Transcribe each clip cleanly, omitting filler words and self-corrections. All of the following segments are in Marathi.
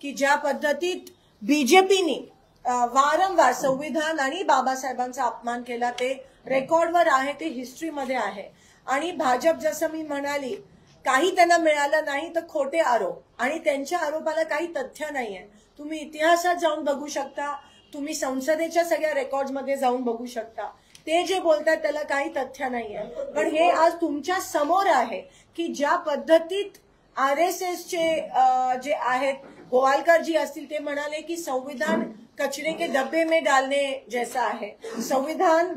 की ज्या पद्धतीत बीजेपीने वारंवार संविधान आणि बाबासाहेबांचा अपमान केला ते रेकॉर्डवर आहे, ते हिस्ट्रीमध्ये आहे. आणि भाजप जसं मी म्हणाली काही त्यांना मिळालं नाही तर खोटे आरोप, आणि त्यांच्या आरोपाला काही तथ्य नाहीये. तुम्ही इतिहासात जाऊन बघू शकता, तुम्ही संसदेच्या सगळ्या रेकॉर्ड्समध्ये जाऊन बघू शकता. ते जे बोलतात त्याला काही तथ्य नाहीये. पण हे आज तुमच्या समोर आहे की ज्या पद्धतीत RSSचे जे आहेत गोवालकर जी असतील ते म्हणाले की संविधान कचरे के डब्बे में डालने जैसा आहे, संविधान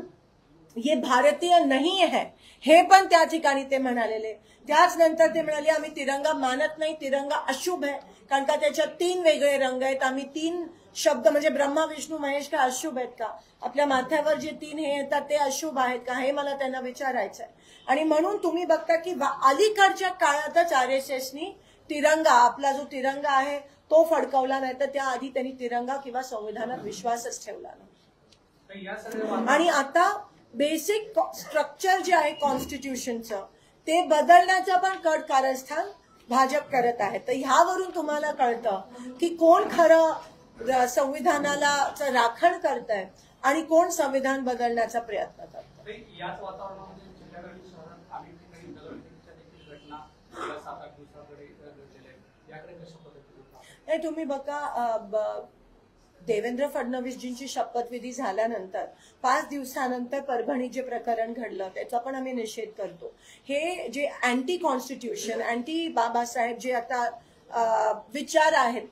ये भारतीय नहीं है, हे पण त्या ठिकाणी ते म्हणालेले. त्याच नंतर ते म्हणाले आम्ही तिरंगा मानत नाही, तिरंगा अशुभ आहे कारण का त्याच्यात 3 वेगळे रंग आहेत. आम्ही 3 शब्द म्हणजे ब्रह्मा विष्णू महेश का अशुभ आहेत का? आपल्या माथ्यावर जे 3 हे येतात ते अशुभ आहेत का? हे मला त्यांना विचारायचं आहे. आणि म्हणून तुम्ही बघता की अलीकडच्या काळातच RSSनी तिरंगा, आपला जो तिरंगा आहे तो फडकवला, नाही तर त्याआधी त्यांनी तिरंगा किंवा संविधानात विश्वासच ठेवला नाही. आणि आता बेसिक स्ट्रक्चर जे आहे कॉन्स्टिट्यूशनचं ते बदलण्याचं पण कट कारस्थान भाजप करत आहे. तर ह्यावरून तुम्हाला कळतं की कोण खरं संविधानाला राखण करतंय आणि कोण संविधान बदलण्याचा प्रयत्न करतं. याच वातावरणामध्ये जिल्ह्याकडे शहरात अनेक ठिकाणी दगडफेकीच्या देखील घटना 7-8 दिवसाकडे घडलेल्या आहेत. याकडे कशा पद्धतीने नाही तुम्ही बघा, देवेंद्र फडणवीसजींची शपथविधी झाल्यानंतर 5 दिवसानंतर परभणी जे प्रकरण घडलं त्याचा पण आम्ही निषेध करतो. हे जे अँटी कॉन्स्टिट्यूशन, अँटी बाबासाहेब जे आता विचार आहेत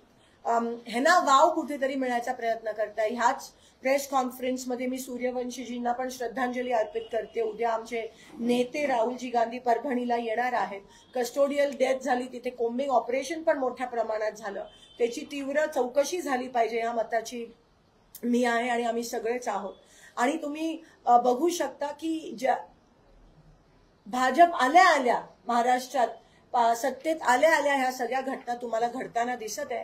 ह्यांना वाव कुठेतरी मिळायचा प्रयत्न करताय. ह्याच प्रेस कॉन्फरन्समध्ये मी सूर्यवंशीजींना पण श्रद्धांजली अर्पित करते. उद्या आमचे नेते राहुलजी गांधी परभणीला येणार आहेत. कस्टोडियल डेथ झाली, तिथे कोम्बिंग ऑपरेशन पण मोठ्या प्रमाणात झालं, त्याची तीव्र चौकशी झाली पाहिजे या मताची मी आहे आणि आम्ही सगळेच आहोत. आणि तुम्ही बघू शकता की ज्या भाजप आल्या महाराष्ट्रात सत्तेत आल्या ह्या सगळ्या घटना तुम्हाला घडताना दिसत आहे.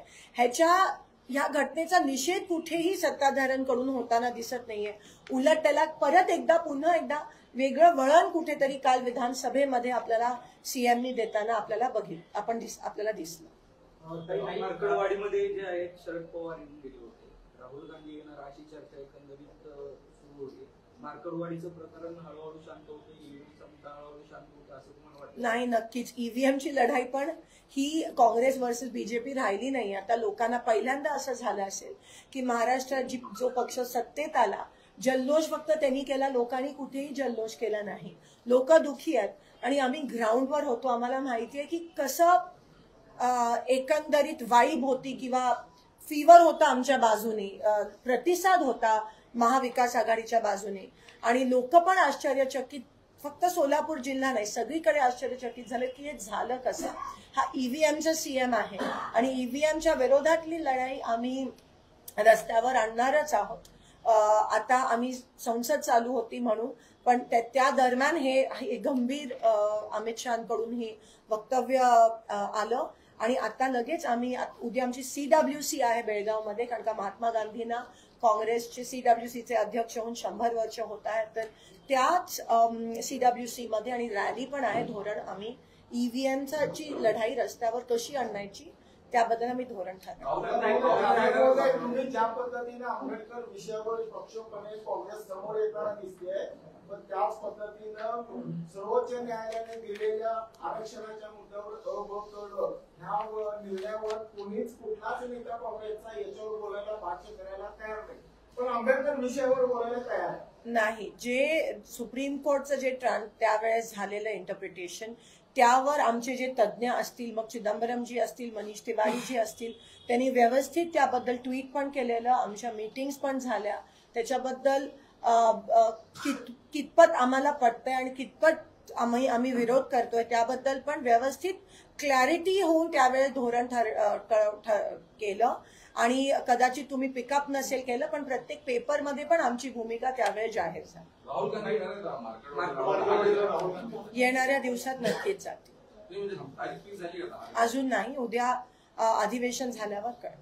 ह्या घटनेचा निषेध कुठेही सत्ताधाऱ्यांकडून होताना दिसत नाहीये. उलट त्याला पुन्हा एकदा वेगळं वळण कुठेतरी काल विधानसभेमध्ये आपल्याला सीएमनी देताना आपल्याला दिसलं. मार्कडवाडीमध्ये जे आहेत शरद पवार यांनी गेले होते, राहुल गांधी येणार अशी चर्चा एकंदरीत सुरू होती. मार्कडवाडीचं प्रकरण हळूहळू शांत होतं, ईव्हीएमचा हळूहळू शांत होतं असं तुम्हाला वाटतं? नाही, नक्कीच ईव्हीएमची लढाई पण ही काँग्रेस वर्सेस बीजेपी राहिली नाही. आता लोकांना पहिल्यांदा असं झालं असेल की महाराष्ट्रात जो पक्ष सत्तेत आला जल्लोष फक्त त्यांनी केला, लोकांनी कुठेही जल्लोष केला नाही. लोक दुखी आहेत आणि आम्ही ग्राउंडवर होतो, आम्हाला माहिती आहे की कसं एकंदरीत वाईब होती किंवा फीवर होता आमच्या बाजूने, प्रतिसाद होता महाविकास आघाडीच्या बाजूने. आणि लोक पण आश्चर्यचकित, फक्त सोलापूर जिल्हा नाही सगळीकडे आश्चर्यचकित झाले की हे झालं कसं. हा ईव्हीएमचा सीएम आहे आणि ईव्हीएमच्या विरोधातली लढाई आम्ही रस्त्यावर आणणारच आहोत. आता आम्ही संसद चालू होती म्हणून, पण त्या दरम्यान हे गंभीर अमित शहाकडून हे वक्तव्य आलं. आणि आता लगेच उद्या आमची CWC आहे बेळगावमध्ये, कारण का महात्मा गांधींना काँग्रेसचे CWCचे अध्यक्ष होऊन 100 वर्ष होत आहेत. तर त्याच CWC मध्ये आणि रॅली पण आहे. धोरण आम्ही ईव्हीएमची लढाई रस्त्यावर कशी आणायची त्याबद्दल आम्ही धोरण ठरवतो. तुम्ही ज्या पद्धतीने आंबेडकर विषयावर पक्षपणे काँग्रेस समोर येताना दिसते, पण त्याच पद्धतीनं सर्वोच्च न्यायालयाने दिलेल्या आरक्षणाच्या मुद्द्यावर ह्या निर्णयावर कुठलाच नेता काँग्रेसचा याच्यावर बोलायला भाष्य करायला तयार नाही, पण आंबेडकर विषयावर बोलायला तयार नाही. जे सुप्रीम कोर्टचं जे त्यावेळेस झालेलं इंटरप्रिटेशन त्यावर आमचे जे तज्ज्ञ असतील, मग चिदंबरमजी असतील, मनीष तिवारीजी असतील, त्यांनी व्यवस्थित त्याबद्दल ट्विट पण केलेलं, आमच्या मीटिंग्स पण झाल्या. त्याच्याबद्दल कितपत आम्हाला पटतंय आणि कितपत आम्ही विरोध करतोय त्याबद्दल पण व्यवस्थित क्लॅरिटी होऊन त्यावेळेस धोरण केलं. आणि कदाचित तुम्ही पिकअप नसेल केलं, पण प्रत्येक पेपरमध्ये पण आमची भूमिका त्यावेळेस जाहीर झाली. येणाऱ्या दिवसात नक्कीच जाते. अजून नाही, उद्या अधिवेशन झाल्यावर कळेल.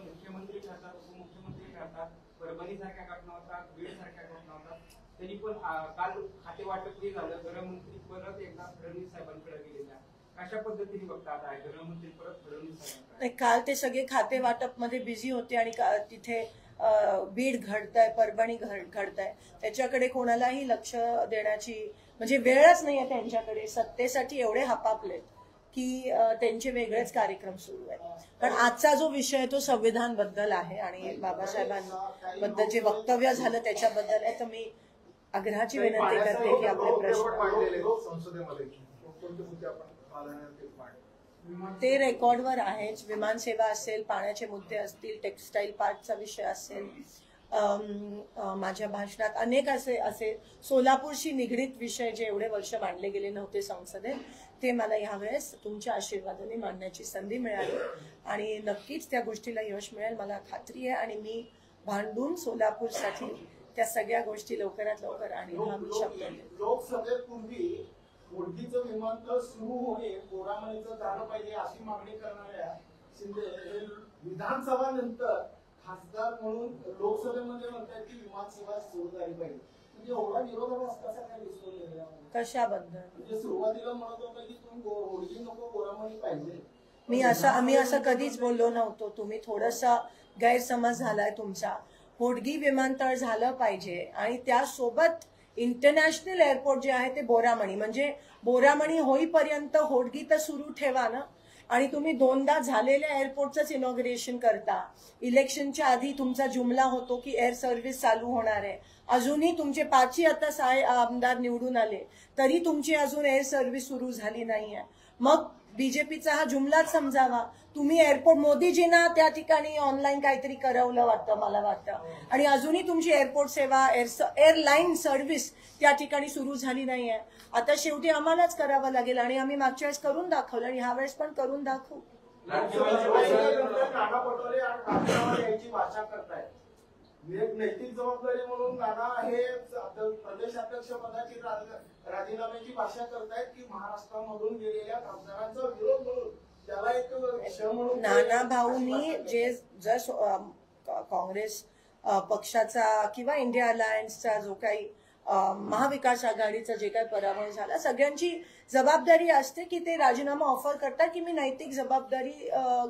मुख्यमंत्री ठरतात, उपमुख्यमंत्री ठरतात, परभणी सारख्या घटना होतात, बीड सारख्या घटना होतात. त्यांनी पण काल खाते वाटप झालं, गृहमंत्री परत एकदा फडणवीस साहेबांकडे गेलेल्या. कशा पद्धतीने बघता आता गृहमंत्री परत फडणवीस नाही, काल ते सगळे खाते वाटप मध्ये बिझी होते आणि तिथे बीड घडतंय, परभणी घडतंय, त्याच्याकडे कोणालाही लक्ष देण्याची म्हणजे वेळच नाहीये त्यांच्याकडे. सत्तेसाठी एवढे हपापलेत की त्यांचे वेगळेच कार्यक्रम सुरू आहेत. पण आजचा जो विषय तो संविधान बद्दल आहे आणि बाबासाहेबांबद्दल जे वक्तव्य झालं त्याच्याबद्दल आहे. तर मी आग्रहाची विनंती करते की आपले प्रश्न संसदेमध्ये कोणते मुद्दे आपण ते रेकॉर्डवर आहेच. विमानसेवा असेल, पाण्याचे मुद्दे असतील, टेक्स्टाईल पार्कचा विषय असेल, माझ्या भाषणात अनेक असे सोलापूरशी निगडीत विषय जे एवढे वर्ष मांडले गेले नव्हते संसदेत, ते मला यावेळेस तुमच्या आशीर्वादाने मांडण्याची संधी मिळाली आणि नक्कीच त्या गोष्टीला यश मिळेल मला खात्री आहे. आणि मी भांडून सोलापूरसाठी त्या सगळ्या गोष्टी लवकरात लवकर आणि हा मी शब्द देतो. लोकसभेपूर्वी होडगीचं विमानतळ सुरू होणे, बोरामणीचं झालं पाहिजे अशी मागणी करणाऱ्या शिंदे हे विधानसभा नंतर खासदार म्हणून लोकसभेमध्ये म्हणतात की विमानसेवा सुरू झाली पाहिजे. म्हणजे एवढा विरोधाभास कसा काय दिसतो? कशाबद्दल? म्हणजे सुरुवातीला म्हणत होता की तुम्ही होडगी नको, बोरामणी पाहिजे. आम्ही असं कधीच बोललो नव्हतो. तुम्ही थोडासा गैरसमज झालाय तुमचा. होडगी विमानतळ झालं पाहिजे आणि त्यासोबत इंटरनॅशनल एअरपोर्ट जे आहे ते बोरामणी, म्हणजे बोरामणी होईपर्यंत होडगी तर सुरू ठेवा ना. आणि तुम्ही दोनदा झालेल्या एअरपोर्टचंच इनॉग्रेशन करता. इलेक्शनच्या आधी तुमचा जुमला होतो की एअर सर्व्हिस चालू होणार आहे. अजूनही तुमचे 5 आता आमदार निवडून आले तरी तुमची अजून एअर सर्व्हिस सुरू झाली नाहीये. मग बीजेपीचा हा जुमलाच समजावा. तुम्ही एअरपोर्ट मोदीजींना त्या ठिकाणी ऑनलाईन काहीतरी करवलं वाटतं मला वाटतं, आणि अजूनही तुमची एअरपोर्ट सेवा एअरलाईन सर्व्हिस त्या ठिकाणी सुरू झाली नाहीये. आता शेवटी आम्हालाच करावं लागेल आणि आम्ही मागच्या वेळेस करून दाखवलं आणि ह्या वेळेस पण करून दाखवू. नाना पटोले आणि याची भाषा करतायत. नैतिक जबाबदारी म्हणून नाना हे प्रदेश अध्यक्ष पदाची राजीनाम्याची भाषा करतायत की महाराष्ट्रामधून गेलेल्या खासदारांचा विरोध म्हणून त्याला एक म्हणून. नाना भाऊंनी जर काँग्रेस पक्षाचा किंवा इंडिया अलायन्सचा जो काही महाविकास आघाडीचा जे काही पराभव झाला, सगळ्यांची जबाबदारी असते की ते राजीनामा ऑफर करतात की मी नैतिक जबाबदारी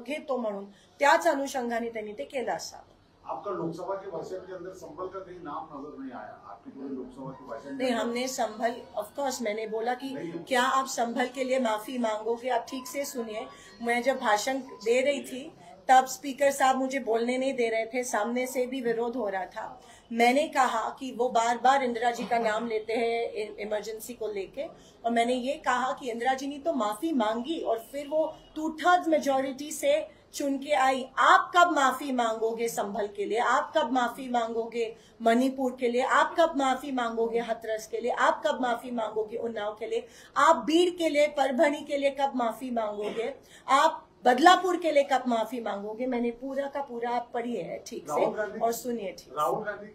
घेतो म्हणून. त्याच अनुषंगाने त्यांनी ते केलं असावं. आपका लोकसभा के भाषण के अंदर संभल का कहीं नाम नजर नहीं आया आपके पूरे लोकसभा के भाषण नहीं, हमने संभल, ऑफ कोर्स मैंने बोला कि क्या आप संभल के लिए माफी मांगोगे? आप ठीक से सुनिए. मैं जब भाषण दे रही थी तब स्पीकर साहब मुझे बोलने नहीं दे रहे थे, सामने से भी विरोध हो रहा था. मैंने कहा कि वो बार बार इंदिरा जी का नाम लेते हैं इमरजेंसी को लेके, और मैंने ये कहा कि इंदिरा जी ने तो माफी मांगी और फिर वो 2/3 मेजोरिटी से चुन के आई. आप कब माफी मांगोगे संभल के लिए? आप कब माफी मांगोगे मणिपुर के लिए? आप कब माफी मांगोगे हाथरस के लिए? आप कब माफी मांगोगे उन्नाव के लिए? आप बीड के लिए, परभणी के लिए कब माफी मांगोगे? आप बदलापुर के लिए कब माफी मांगोगे? मैंने पूरा का पूरा आप पढ़िए है ठीक से और सुनिए ठीक से. राहुल गांधी